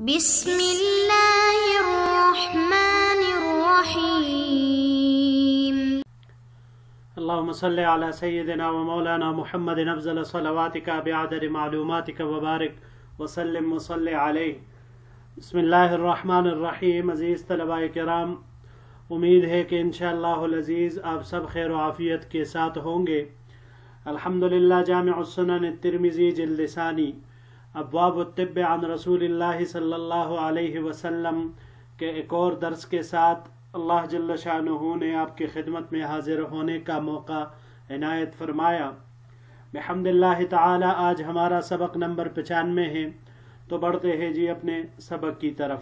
بسم اللہ الرحمن الرحیم اللهم صل على سيدنا ومولانا محمد افضل صلواتك بعدد معلوماتك وبارك وسلم وصل عليه. بسم اللہ الرحمن الرحیم. عزیز طلباء کرام، امید ہے کہ انشاءاللہ العزیز آپ سب خیر و عافیت کے ساتھ ہوں گے. الحمدللہ. جامع السنن الترمذی جلد ثانی، ابواب الطب عن رسول اللہ صلی اللہ علیہ وسلم کے ایک اور درس کے ساتھ اللہ جل شانہ نے آپ کی خدمت میں حاضر ہونے کا موقع عنایت فرمایا. بحمد اللہ تعالی آج ہمارا سبق نمبر 95 ہے. تو بڑھتے ہیں جی اپنے سبق کی طرف.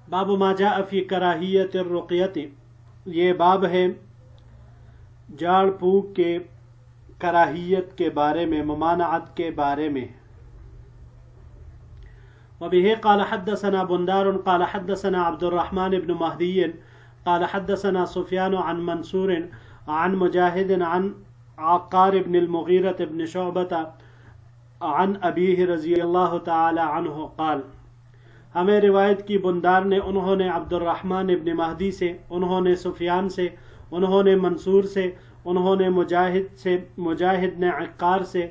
باب ما جاء فی کراہیت الرقیت. یہ باب ہے جھاڑ پھونک کے کراہیت کے بارے میں، ممانعت کے بارے میں. وبه قال حدثنا بندار قال حدثنا عبد الرحمن بن مهدي قال حدثنا سفيان عن منصور عن مجاهد عن عقار بن المغيرة بن شعبة عن أبيه رضي الله تعالى عنه قال. ہمیں روایت کی بندار نے، انہوں نے عبد الرحمن ابن مہدی سے، انہوں نے سفیان سے، انہوں نے منصور سے، انہوں نے مجاہد نے عقار سے،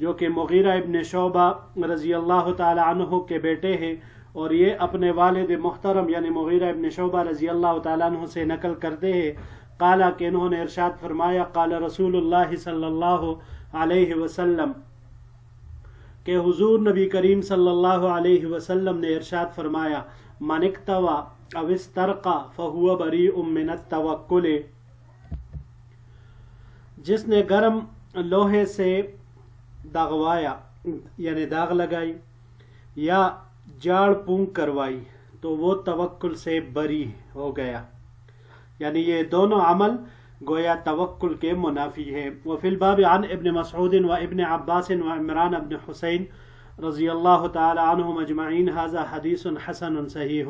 جو کہ مغیرہ ابن شعبہ رضی اللہ تعالی عنہ کے بیٹے ہیں، اور یہ اپنے والد محترم یعنی مغیرہ ابن شعبہ رضی اللہ تعالی عنہ سے نقل کرتے ہیں. قالا کہ انہوں نے ارشاد فرمایا، قال رسول اللہ صلی اللہ علیہ وسلم کہ حضور نبی کریم صلی اللہ علیہ وسلم نے ارشاد فرمایا، من اکتوى او استرقى فهو بريء من التوکل. جس نے گرم لوہے سے داغوایا یعنی داغ لگائی یا جھاڑ پھونک کروائی تو وہ توکل سے بری ہو گیا. یعنی یہ دونوں عمل گویا توکل کے منافی ہے. وفی الباب عن ابن مسعود و ابن عباس و عمران بن حسین رضی اللہ تعالی عنہم اجمعین. ھذا حدیث حسن صحیح.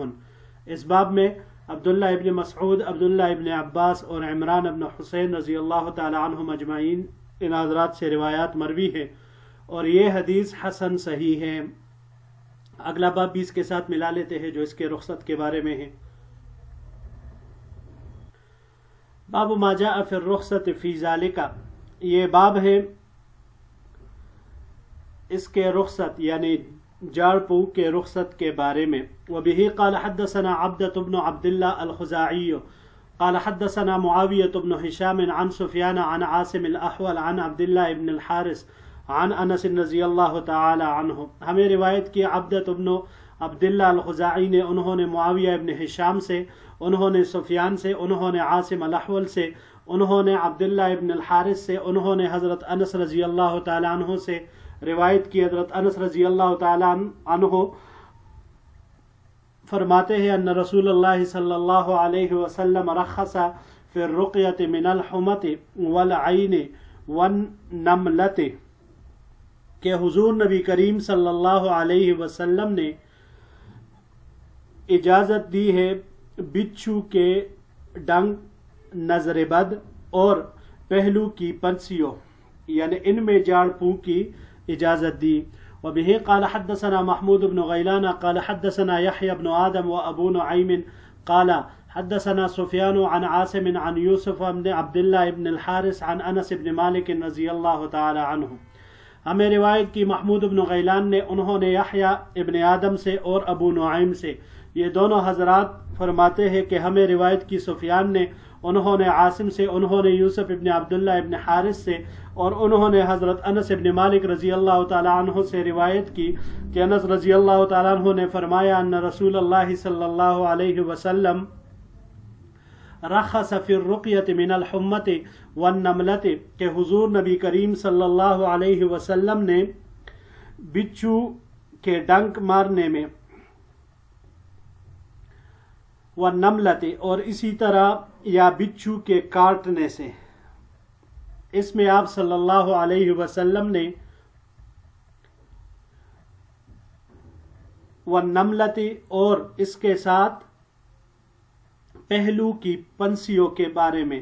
اس باب میں عبداللہ ابن مسعود، عبداللہ ابن عباس اور عمران ابن حسین رضی اللہ تعالی عنہم اجمعین ان حضرات سے روایات مروی ہے، اور یہ حدیث حسن صحیح ہے. اگلا باب بھی اس کے ساتھ ملا لیتے ہیں جو اس کے رخصت کے بارے میں ہے. باب ما جاء فی الرخصت فی ذالک. یہ باب ہے اس کے رخصت یعنی جھاڑ پھونک کے رخصت کے بارے میں. وبه قال حدثنا عبدة بن عبد الله الخزاعي قال حدثنا معاوية بن هشام عن سفيان عن عاصم الأحول عن عبد الله بن الحارث عن انس رضی اللہ تعالی عنہ. ہمیں روایت کی عبدة بن عبد الله الخزاعی نے، انہوں نے معاویہ ابن ہشام سے، انہوں نے سفیان سے، انہوں نے عاصم الاحول سے، انہوں نے عبداللہ ابن الحارث سے، انہوں نے حضرت انس رضی اللہ تعالی عنہ سے روایت کی. حضرت انس رضی اللہ تعالی عنہ فرماتے ہیں ان رسول اللہ صلی اللہ علیہ وسلم رخص فی الرقیۃ من الحمۃ والعین والنملۃ. کہ حضور نبی کریم صلی اللہ علیہ وسلم نے اجازت دی ہے بچھو کے ڈنگ، نظر بد اور پہلو کی پنسیوں، یعنی ان میں جھاڑ پھونک کی اجازت دی. وبه قال حدثنا محمود بن غيلان قال حدثنا يحيى بن آدم وأبو نعيم قال حدثنا سفيان عن عاصم عن يوسف بن عبد الله بن الحارث عن أنس بن مالك رضي الله تعالى عنه. ہمیں روایت کی محمود بن غیلان نے، انہوں نے یحییٰ ابن آدم سے اور ابو نعیم سے. یہ دونوں حضرات فرماتے ہیں کہ ہمیں روایت کی سفیان نے، انہوں نے عاصم سے، انہوں نے یوسف ابن عبداللہ ابن حارث سے، اور انہوں نے حضرت انس ابن مالک رضی اللہ تعالی عنہ سے روایت کی کہ انس رضی اللہ تعالی عنہ نے فرمایا ان رسول اللہ صلی اللہ علیہ وسلم رخص فی الرقیۃ من الحمۃ والنملۃ. کہ حضور نبی کریم صلی اللہ علیہ وسلم نے بچھو کے ڈنک مارنے میں، والنملۃ اور اسی طرح یا بچھو کے کاٹنے سے، اس میں آپ صلی اللہ علیہ وسلم نے والنملۃ اور اس کے ساتھ پہلو کی پنسیوں کے بارے میں،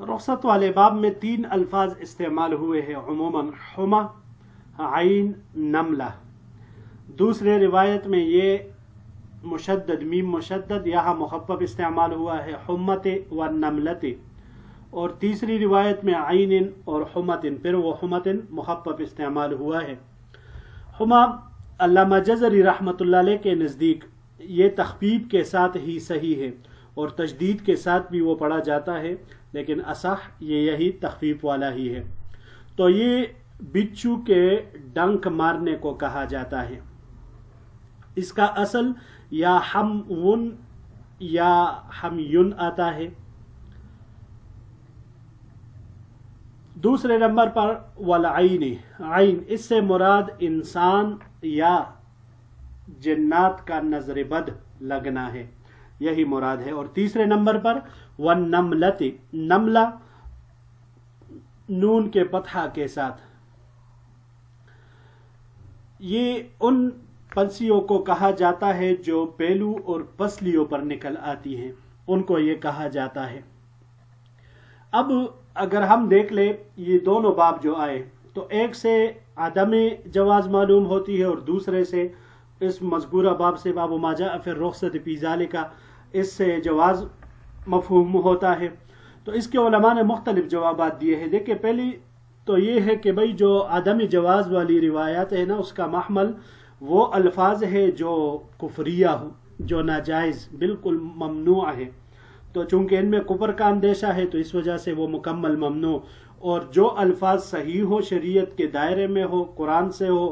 رخصت والے باب میں 3 الفاظ استعمال ہوئے ہیں عموماً، حما، عین، نملہ۔ دوسرے روایت میں یہ مشدد میم مشدد یہاں مخفف استعمال ہوا ہے، حمت و نملت، اور تیسری روایت میں عین اور حمت، پھر وہ حمت مخفف استعمال ہوا ہے۔ حما علامہ جزری رحمۃ اللہ علیہ کے نزدیک یہ تخفیف کے ساتھ ہی صحیح ہے، اور تشدید کے ساتھ بھی وہ پڑھا جاتا ہے، لیکن اصح یہ یہی تخفیف والا ہی ہے۔ تو یہ بچھو کے ڈنک مارنے کو کہا جاتا ہے۔ اس کا اصل یا حمون یا حمیون آتا ہے۔ دوسرے نمبر پر والعین، عین، اس سے مراد انسان یا جنات کا نظر بد لگنا ہے، یہی مراد ہے۔ اور تیسرے نمبر پر والنملۃ، نملہ نون کے فتحہ کے ساتھ، یہ ان پنسیوں کو کہا جاتا ہے جو پہلو اور پسلیوں پر نکل آتی ہیں، ان کو یہ کہا جاتا ہے۔ اب اگر ہم دیکھ لیں یہ دونوں باب جو آئے تو ایک سے عدم جواز معلوم ہوتی ہے، اور دوسرے سے اس مذکورہ باب سے باب ما جاء فی الرخصۃ فی ذلک، اس سے جواز مفہوم ہوتا ہے۔ تو اس کے علماء نے مختلف جوابات دیے ہیں۔ دیکھیں، پہلی تو یہ ہے کہ بھئی جو عدم جواز والی روایات ہے نا، اس کا محمل وہ الفاظ ہے جو کفریہ ہو، جو ناجائز بالکل ممنوع ہے، تو چونکہ ان میں کفر کا اندیشہ ہے تو اس وجہ سے وہ مکمل ممنوع، اور جو الفاظ صحیح ہو، شریعت کے دائرے میں ہو، قرآن سے ہو،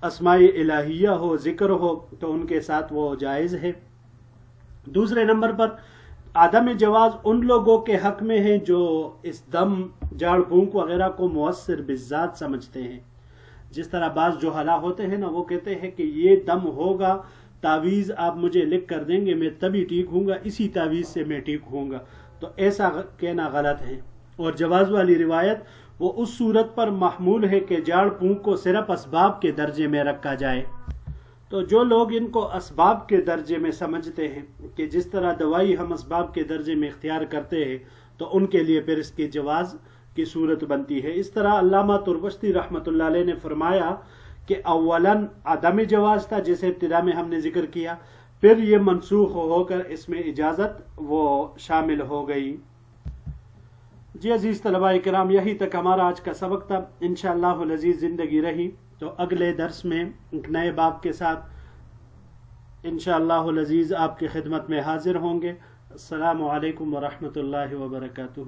اسماء الہیہ ہو، ذکر ہو، تو ان کے ساتھ وہ جائز ہے۔ دوسرے نمبر پر عدم جواز ان لوگوں کے حق میں ہے جو اس دم، جاڑ پھونک وغیرہ کو مؤثر بالذات سمجھتے ہیں۔ جس طرح بعض جہلا ہوتے ہیں نا، وہ کہتے ہیں کہ یہ دم ہوگا، تعویذ آپ مجھے لکھ کر دیں گے، میں تبھی ٹھیک ہوں گا، اسی تعویذ سے میں ٹھیک ہوں گا، تو ایسا کہنا غلط ہے۔ اور جواز والی روایت وہ اس صورت پر محمول ہے کہ جاڑ پونک کو صرف اسباب کے درجے میں رکھا جائے۔ تو جو لوگ ان کو اسباب کے درجے میں سمجھتے ہیں کہ جس طرح دوائی ہم اسباب کے درجے میں اختیار کرتے ہیں، تو ان کے لیے پھر اس کے جواز کی صورت بنتی ہے۔ اس طرح علامہ تربشتی رحمۃ اللہ علیہ نے فرمایا کہ اولاً عدم جواز تھا، جیسے ابتدا میں ہم نے ذکر کیا، پھر یہ منسوخ ہو کر اس میں اجازت وہ شامل ہو گئی۔ جی عزیز طلباء کرام، یہی تک ہمارا آج کا سبق تھا۔ انشاءاللہ العزیز زندگی رہی تو اگلے درس میں ایک نئے باب کے ساتھ انشاءاللہ العزیز آپ کی خدمت میں حاضر ہوں گے۔ السلام علیکم ورحمۃ اللہ وبرکاتہ۔